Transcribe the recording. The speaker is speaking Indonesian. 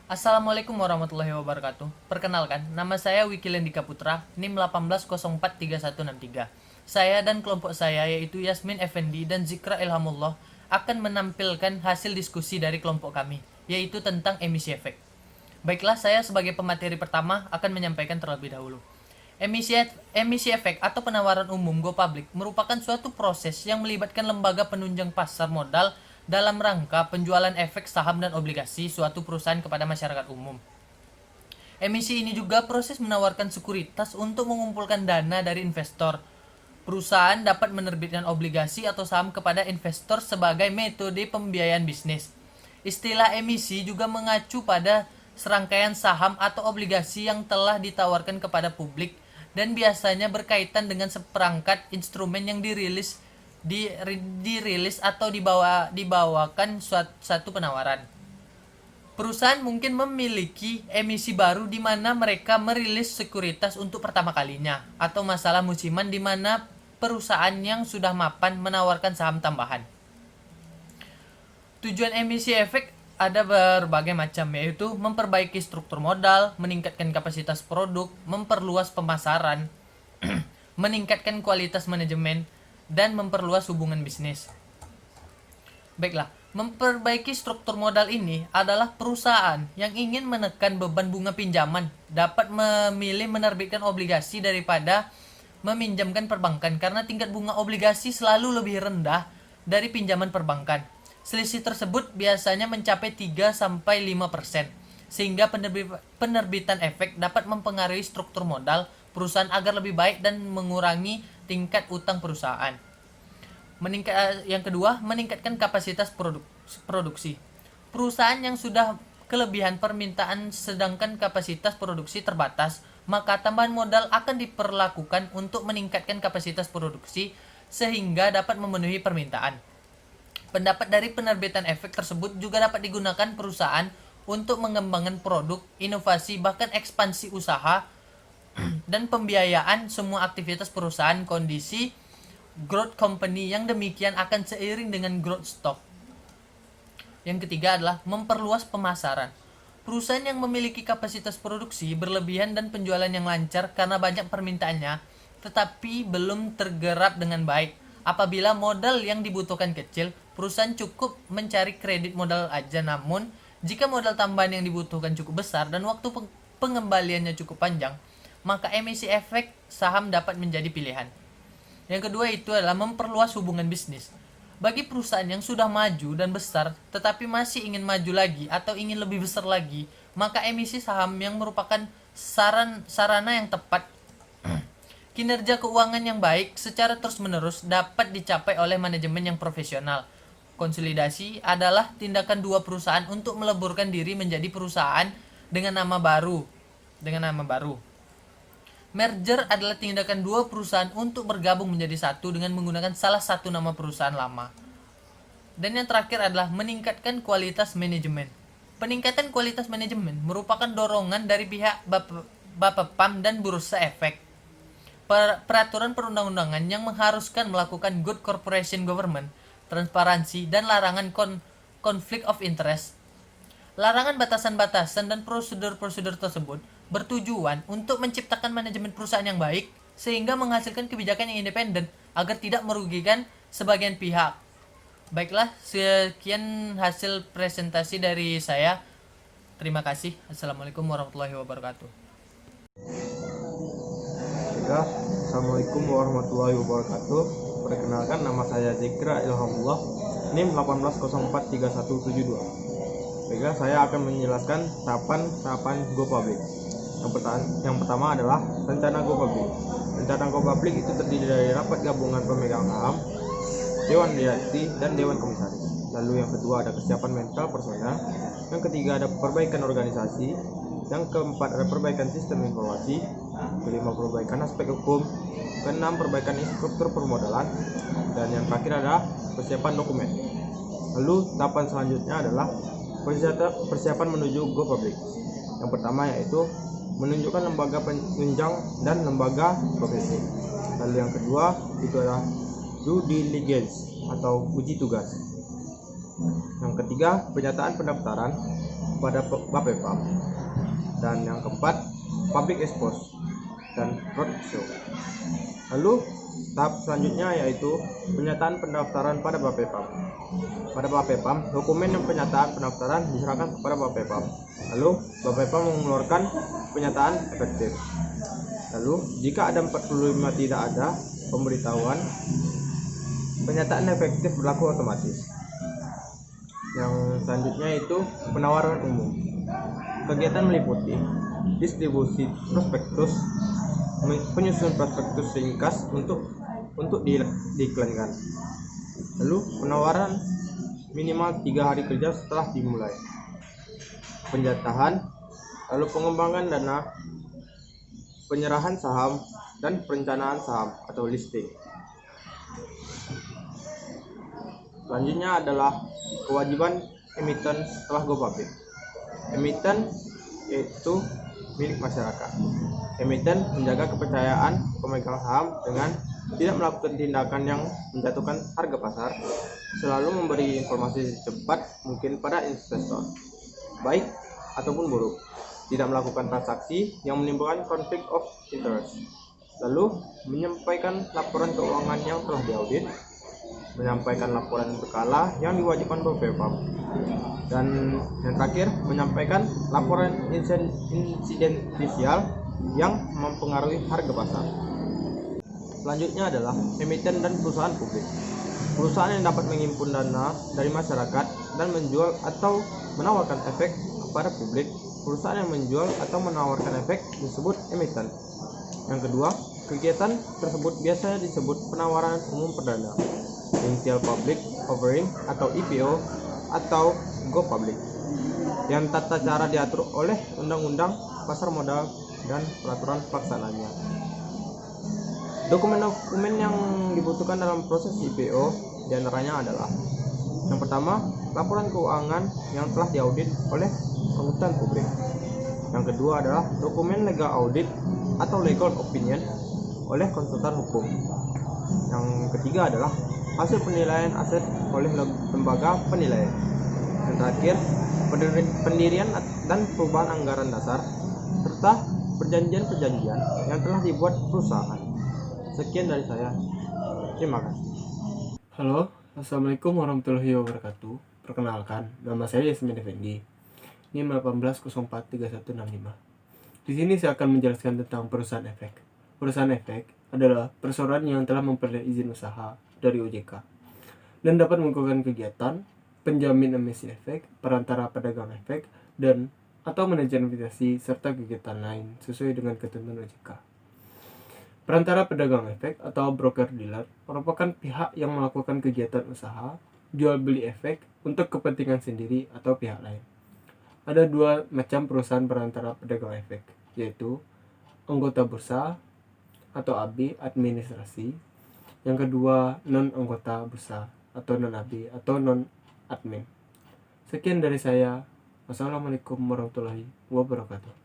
Assalamualaikum warahmatullahi wabarakatuh. Perkenalkan, nama saya Wiki Lendika Putra, NIM 18043163. Saya dan kelompok saya yaitu Yasmin Effendi dan Zikra Ilhamullah akan menampilkan hasil diskusi dari kelompok kami, yaitu tentang emisi efek. Baiklah, saya sebagai pemateri pertama akan menyampaikan terlebih dahulu. Emisi efek atau penawaran umum go public merupakan suatu proses yang melibatkan lembaga penunjang pasar modal dalam rangka penjualan efek saham dan obligasi suatu perusahaan kepada masyarakat umum. Emisi ini juga proses menawarkan sekuritas untuk mengumpulkan dana dari investor. Perusahaan dapat menerbitkan obligasi atau saham kepada investor sebagai metode pembiayaan bisnis. Istilah emisi juga mengacu pada serangkaian saham atau obligasi yang telah ditawarkan kepada publik dan biasanya berkaitan dengan seperangkat instrumen yang dirilis atau dibawakan satu penawaran. Perusahaan mungkin memiliki emisi baru di mana mereka merilis sekuritas untuk pertama kalinya, atau masalah musiman di mana perusahaan yang sudah mapan menawarkan saham tambahan. Tujuan emisi efek ada berbagai macam, yaitu memperbaiki struktur modal, meningkatkan kapasitas produk, memperluas pemasaran, meningkatkan kualitas manajemen, dan memperluas hubungan bisnis. Baiklah, memperbaiki struktur modal ini adalah perusahaan yang ingin menekan beban bunga pinjaman dapat memilih menerbitkan obligasi daripada meminjamkan perbankan karena tingkat bunga obligasi selalu lebih rendah dari pinjaman perbankan. Selisih tersebut biasanya mencapai 3-5%, sehingga penerbitan efek dapat mempengaruhi struktur modal perusahaan agar lebih baik dan mengurangi tingkat utang perusahaan. Yang kedua, meningkatkan kapasitas produksi. Perusahaan yang sudah kelebihan permintaan sedangkan kapasitas produksi terbatas, maka tambahan modal akan diperlakukan untuk meningkatkan kapasitas produksi sehingga dapat memenuhi permintaan. Pendapat dari penerbitan efek tersebut juga dapat digunakan perusahaan untuk mengembangkan produk, inovasi, bahkan ekspansi usaha dan pembiayaan semua aktivitas perusahaan. Kondisi growth company yang demikian akan seiring dengan growth stock. Yang ketiga adalah memperluas pemasaran. Perusahaan yang memiliki kapasitas produksi berlebihan dan penjualan yang lancar karena banyak permintaannya, tetapi belum tergerap dengan baik. Apabila modal yang dibutuhkan kecil, perusahaan cukup mencari kredit modal aja. Namun, jika modal tambahan yang dibutuhkan cukup besar dan waktu pengembaliannya cukup panjang, maka emisi efek saham dapat menjadi pilihan. Yang kedua itu adalah memperluas hubungan bisnis. Bagi perusahaan yang sudah maju dan besar tetapi masih ingin maju lagi atau ingin lebih besar lagi, maka emisi saham yang merupakan sarana yang tepat. Kinerja keuangan yang baik secara terus-menerus dapat dicapai oleh manajemen yang profesional. Konsolidasi adalah tindakan dua perusahaan untuk meleburkan diri menjadi perusahaan dengan nama baru. Merger adalah tindakan dua perusahaan untuk bergabung menjadi satu dengan menggunakan salah satu nama perusahaan lama. Dan yang terakhir adalah meningkatkan kualitas manajemen. Peningkatan kualitas manajemen merupakan dorongan dari pihak Bapepam dan Bursa Efek. Peraturan perundang-undangan yang mengharuskan melakukan good corporation government, transparansi, dan larangan conflict of interest. Larangan batasan-batasan dan prosedur-prosedur tersebut bertujuan untuk menciptakan manajemen perusahaan yang baik sehingga menghasilkan kebijakan yang independen agar tidak merugikan sebagian pihak. Baiklah, sekian hasil presentasi dari saya. Terima kasih. Assalamualaikum warahmatullahi wabarakatuh. Assalamualaikum warahmatullahi wabarakatuh. Perkenalkan, nama saya Zikra Ilhamullah, NIM 18043172. Baiklah, saya akan menjelaskan tahapan Go Public. Yang pertama adalah rencana Go Public. Rencana Go Public itu terdiri dari rapat gabungan pemegang saham, dewan direksi, dan dewan komisaris. Lalu yang kedua ada kesiapan mental personel. Yang ketiga ada perbaikan organisasi. Yang keempat ada perbaikan sistem informasi. Kelima, perbaikan aspek hukum. Keenam, perbaikan struktur permodalan. Dan yang terakhir adalah persiapan dokumen. Lalu tahapan selanjutnya adalah persiapan menuju Go Public. Yang pertama yaitu menunjukkan lembaga penunjang dan lembaga profesi. Lalu yang kedua itu adalah due diligence atau uji tugas. Yang ketiga, penyataan pendaftaran. pada Bapepam. Dan yang keempat, public expose dan roadshow. Lalu tahap selanjutnya yaitu penyataan pendaftaran pada Bapepam. Pada Bapepam, dokumen dan penyataan pendaftaran diserahkan kepada Bapepam. Lalu Bapepam mengeluarkan penyataan efektif. Lalu jika ada 45 tidak ada pemberitahuan, penyataan efektif berlaku otomatis. Yang selanjutnya itu penawaran umum. Kegiatan meliputi distribusi prospektus, penyusunan prospektus ringkas untuk diiklankan. Lalu penawaran minimal 3 hari kerja setelah dimulai. Penjatahan, lalu pengembangan dana, penyerahan saham, dan perencanaan saham atau listing. Selanjutnya adalah kewajiban emiten setelah go public. Emiten yaitu milik masyarakat. Emiten menjaga kepercayaan pemegang saham dengan tidak melakukan tindakan yang menjatuhkan harga pasar, selalu memberi informasi secepat mungkin pada investor, baik ataupun buruk, tidak melakukan transaksi yang menimbulkan konflik of interest, lalu menyampaikan laporan keuangan yang telah diaudit, menyampaikan laporan berkala yang diwajibkan Bapepam, dan yang terakhir menyampaikan laporan insidensial yang mempengaruhi harga pasar. Selanjutnya adalah emiten dan perusahaan publik. Perusahaan yang dapat menghimpun dana dari masyarakat dan menjual atau menawarkan efek kepada publik. Perusahaan yang menjual atau menawarkan efek disebut emiten. Yang kedua, kegiatan tersebut biasanya disebut penawaran umum perdana, initial public offering atau IPO atau go public, yang tata cara diatur oleh undang-undang pasar modal dan peraturan pelaksanaannya. Dokumen-dokumen yang dibutuhkan dalam proses IPO diantaranya adalah: yang pertama, laporan keuangan yang telah diaudit oleh akuntan publik. Yang kedua adalah dokumen legal audit atau legal opinion oleh konsultan hukum. Yang ketiga adalah hasil penilaian aset oleh lembaga penilaian. Yang terakhir, pendirian dan perubahan anggaran dasar serta perjanjian-perjanjian yang telah dibuat perusahaan. Sekian dari saya. Terima kasih. Halo, Assalamualaikum warahmatullahi wabarakatuh. Perkenalkan, nama saya Yasmin Effendi. NIM 18043165. Di sini saya akan menjelaskan tentang perusahaan efek. Perusahaan efek adalah perseroan yang telah memperoleh izin usaha dari OJK dan dapat melakukan kegiatan penjamin emisi efek, perantara pedagang efek, dan atau manajer investasi serta kegiatan lain sesuai dengan ketentuan OJK. Perantara pedagang efek atau broker dealer merupakan pihak yang melakukan kegiatan usaha jual beli efek untuk kepentingan sendiri atau pihak lain. Ada dua macam perusahaan perantara pedagang efek, yaitu anggota bursa atau AB administrasi. Yang kedua, non anggota bursa atau non AB atau non admin. Sekian dari saya. Wassalamualaikum warahmatullahi wabarakatuh.